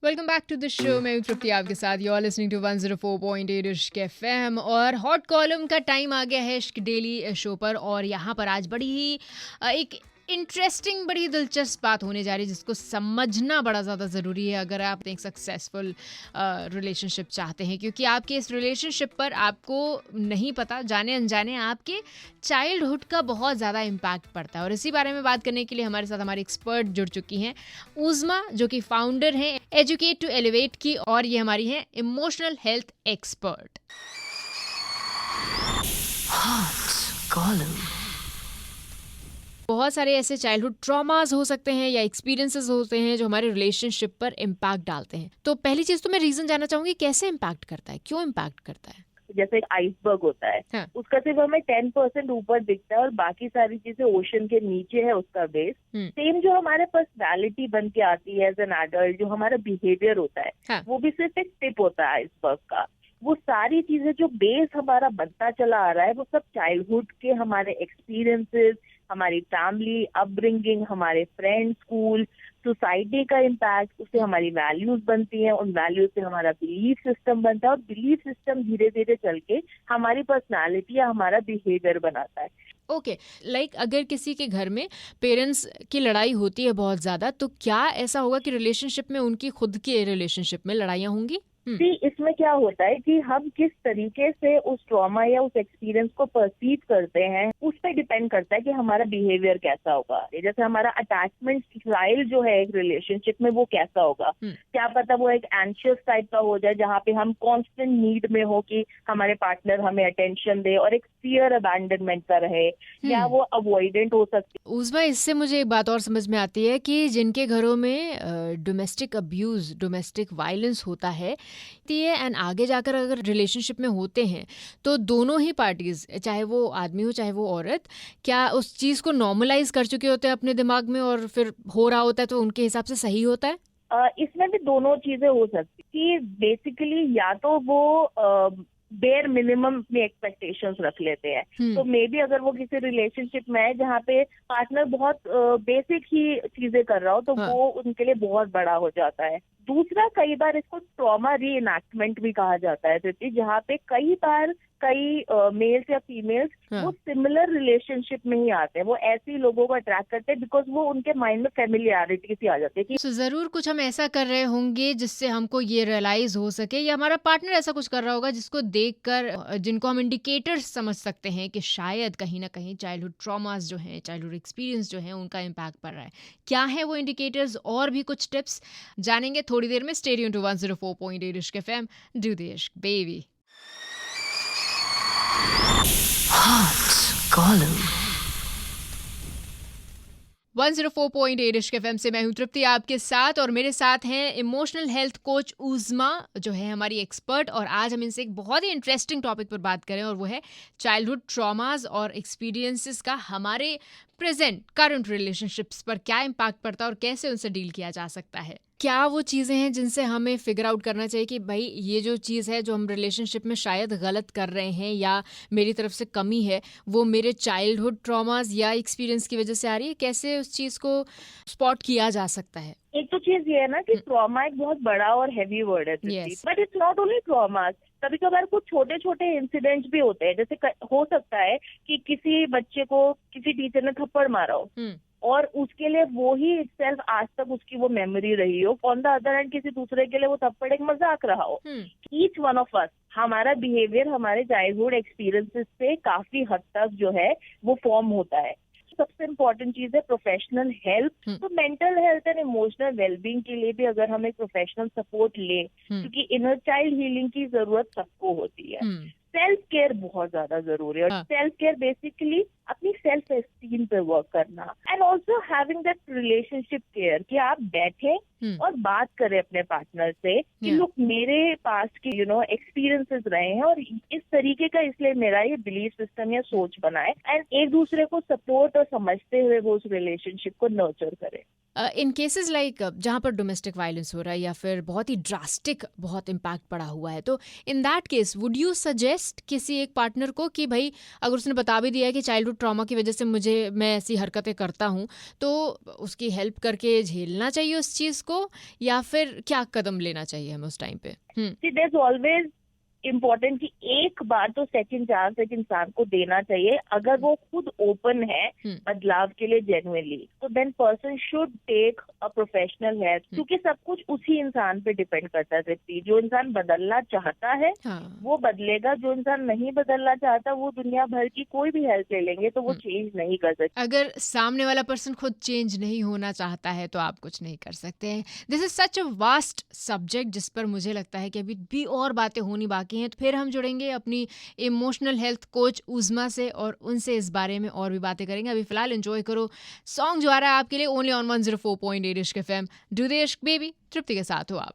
Welcome back to the show. मैं हूं तृप्ति आपके साथ। यू आर लिसनिंग टू 104.8 इश्क एफएम और हॉट कॉलम का टाइम आ गया है इश्क डेली शो पर। और यहाँ पर आज बड़ी ही एक इंटरेस्टिंग, बड़ी दिलचस्प बात होने जा रही है जिसको समझना बड़ा ज़्यादा ज़रूरी है अगर आप एक सक्सेसफुल रिलेशनशिप चाहते हैं, क्योंकि आपके इस रिलेशनशिप पर आपको नहीं पता, जाने अनजाने आपके चाइल्डहुड का बहुत ज़्यादा इम्पैक्ट पड़ता है। और इसी बारे में बात करने के लिए हमारे साथ हमारी एक्सपर्ट जुड़ चुकी हैं उज़मा, जो कि फाउंडर हैं एजुकेट टू एलिवेट की, और ये हमारी हैं इमोशनल हेल्थ एक्सपर्ट। बहुत सारे ऐसे चाइल्डहुड ट्रॉमास हो सकते हैं या एक्सपीरियंसेस होते हैं जो हमारे रिलेशनशिप पर इम्पैक्ट डालते हैं। तो पहली चीज तो मैं रीजन जानना चाहूंगी, कैसे इम्पैक्ट करता है, क्यों इम्पैक्ट करता है? जैसे एक आइसबर्ग होता है, हाँ. उसका सिर्फ हमें 10% ऊपर दिखता है और बाकी सारी चीजें ओशन के नीचे है उसका बेस। सेम जो हमारे पर्सनालिटी बन के आती है एज एन एडल्ट, जो हमारा बिहेवियर होता है, हाँ. वो भी सिर्फ एक टिप होता है आइसबर्ग का। वो सारी चीजें जो बेस हमारा बनता चला आ रहा है, वो सब चाइल्डहुड के हमारे एक्सपीरियंसेस, हमारी फैमिली अपब्रिंगिंग, हमारे फ्रेंड्स, स्कूल, सोसाइटी का इम्पैक्ट, उससे हमारी वैल्यूज बनती हैं, उन वैल्यूज से हमारा बिलीफ सिस्टम बनता है और बिलीफ सिस्टम धीरे धीरे चल के हमारी पर्सनालिटी या हमारा बिहेवियर बनाता है। ओके, अगर किसी के घर में पेरेंट्स की लड़ाई होती है बहुत ज्यादा, तो क्या ऐसा होगा कि रिलेशनशिप में, उनकी खुद के रिलेशनशिप में लड़ाइयाँ होंगी? जी, इसमें क्या होता है कि हम किस तरीके से उस ट्रॉमा या उस एक्सपीरियंस को परसीव करते हैं, उस पर डिपेंड करता है कि हमारा बिहेवियर कैसा होगा। जैसे हमारा अटैचमेंट स्टाइल जो है एक रिलेशनशिप में, वो कैसा होगा। क्या पता वो एक एंशियस टाइप का हो जाए, जहाँ पे हम कॉन्स्टेंट नीड में हो कि हमारे पार्टनर हमें अटेंशन दे, और एक फियर अबैंडनमेंट का रहे, या वो अवॉइडेंट हो सकती है। उज़मा, इससे मुझे एक बात और समझ में आती है कि जिनके घरों में डोमेस्टिक अब्यूज, डोमेस्टिक वायलेंस होता है एंड आगे जाकर अगर रिलेशनशिप में होते हैं, तो दोनों ही पार्टीज, चाहे वो आदमी हो चाहे वो औरत, क्या उस चीज को नॉर्मलाइज कर चुके होते हैं अपने दिमाग में, और फिर हो रहा होता है तो उनके हिसाब से सही होता है? इसमें भी दोनों चीजें हो सकती कि बेसिकली या तो वो बेयर मिनिमम में एक्सपेक्टेशंस रख लेते हैं, तो मे बी अगर वो किसी रिलेशनशिप में है जहाँ पे पार्टनर बहुत बेसिक ही चीजें कर रहा हो, तो हाँ. वो उनके लिए बहुत बड़ा हो जाता है। दूसरा, कई बार इसको ट्रॉमा री इनैक्टमेंट भी कहा जाता है, जहाँ पे कई बार कई मेल्स या फीमेल्स वो सिमिलर रिलेशनशिप में ही आते हैं, वो ऐसे लोगों को अट्रैक्ट करते हैं बिकॉज वो उनके माइंड में फेमिलियरिटी सी आ जाती है कि जरूर कुछ हम ऐसा कर रहे होंगे जिससे हमको ये रियलाइज हो सके, या हमारा पार्टनर ऐसा कुछ कर रहा होगा जिसको देखकर, जिनको हम इंडिकेटर्स समझ सकते हैं कि शायद कहीं ना कहीं चाइल्डहुड ट्रॉमास जो हैं, चाइल्डहुड एक्सपीरियंस जो हैं, उनका इम्पैक्ट पड़ रहा है। क्या है वो इंडिकेटर्स, और भी कुछ टिप्स जानेंगे थोड़ी देर में। स्टे ट्यून्ड टू 104.8 इश्क एफएम, डू द इश्क बेबी। हॉट कॉलम 104.8 इश्क एफएम से मैं हूं तृप्ति आपके साथ, और मेरे साथ हैं इमोशनल हेल्थ कोच उज़मा, जो है हमारी एक्सपर्ट। और आज हम इनसे एक बहुत ही इंटरेस्टिंग टॉपिक पर बात करें, और वो है चाइल्डहुड ट्रॉमास और एक्सपीरियंसेस का हमारे प्रेजेंट करंट रिलेशनशिप्स पर क्या इम्पैक्ट पड़ता है और कैसे उनसे डील किया जा सकता है। क्या वो चीज़ें हैं जिनसे हमें फिगर आउट करना चाहिए कि भाई ये जो चीज़ है जो हम रिलेशनशिप में शायद गलत कर रहे हैं या मेरी तरफ से कमी है, वो मेरे चाइल्डहुड ट्रॉमास या एक्सपीरियंस की वजह से आ रही है? कैसे उस चीज़ को स्पॉट किया जा सकता है? एक तो चीज ये है ना कि ट्रॉमा एक बहुत बड़ा और हैवी वर्ड है, but it's not only trauma. कभी कभार कुछ छोटे छोटे इंसिडेंट्स भी होते हैं, जैसे हो सकता है कि किसी बच्चे को किसी टीचर ने थप्पड़ मारा हो और उसके लिए वो ही इटसेल्फ आज तक उसकी वो मेमोरी रही हो। ऑन द अदर हैंड किसी दूसरे के लिए वो थप्पड़ एक मजाक रहा हो। ईच वन ऑफ अस, हमारा बिहेवियर हमारे चाइल्डहुड एक्सपीरियंसेस से काफी हद तक जो है वो फॉर्म होता है। सबसे इम्पोर्टेंट चीज है प्रोफेशनल हेल्प। तो mental health and emotional wellbeing के लिए भी अगर हम एक प्रोफेशनल सपोर्ट ले, क्योंकि इनर चाइल्ड हीलिंग की जरूरत सबको होती है। सेल्फ केयर बहुत ज्यादा जरूरी है, और सेल्फ केयर बेसिकली अपनी सेल्फ एस्टीम पे वर्क करना, and also having that relationship care कि आप बैठे और बात करें अपने पार्टनर से कि लुक, मेरे पास के एक्सपीरियंसेस रहे हैं और इस तरीके का, इसलिए मेरा ये बिलीफ सिस्टम या सोच बनाए, एंड एक दूसरे को सपोर्ट और समझते हुए वो उस रिलेशनशिप को नर्चर करें। इन केसेस जहाँ पर डोमेस्टिक वायलेंस हो रहा है या फिर बहुत ही ड्रास्टिक बहुत इम्पैक्ट पड़ा हुआ है, तो in that case would you suggest किसी एक पार्टनर को कि भाई अगर उसने बता भी दिया है कि चाइल्डहुड ट्रॉमा की वजह से मैं ऐसी हरकतें करता हूँ, तो उसकी हेल्प करके झेलना चाहिए उस चीज़ को, या फिर क्या कदम लेना चाहिए हमें उस टाइम पे? See, there's always इम्पोर्टेंट कि एक बार तो सेकंड चांस एक इंसान को देना चाहिए, अगर वो खुद ओपन है बदलाव के लिए जेन्युइनली, तो then person should take a professional help, क्योंकि सब कुछ उसी इंसान पे डिपेंड करता है तृप्ति। जो इंसान बदलना चाहता है वो बदलेगा, जो इंसान नहीं बदलना चाहता वो दुनिया भर की कोई भी हेल्प ले लेंगे तो वो चेंज नहीं कर सकते। अगर सामने वाला पर्सन खुद चेंज नहीं होना चाहता है तो आप कुछ नहीं कर सकते हैं। This is such a vast subject जिस पर मुझे लगता है कि अभी भी और बातें होनी बाकी हैं। तो फिर हम जुड़ेंगे अपनी इमोशनल हेल्थ कोच उज़मा से और उनसे इस बारे में और भी बातें करेंगे। अभी फिलहाल एंजॉय करो सॉन्ग जो आ रहा है आपके लिए ओनली ऑन 104.8 इश्क एफएम। डू द इश्क बेबी, तृप्ति के साथ हो आप।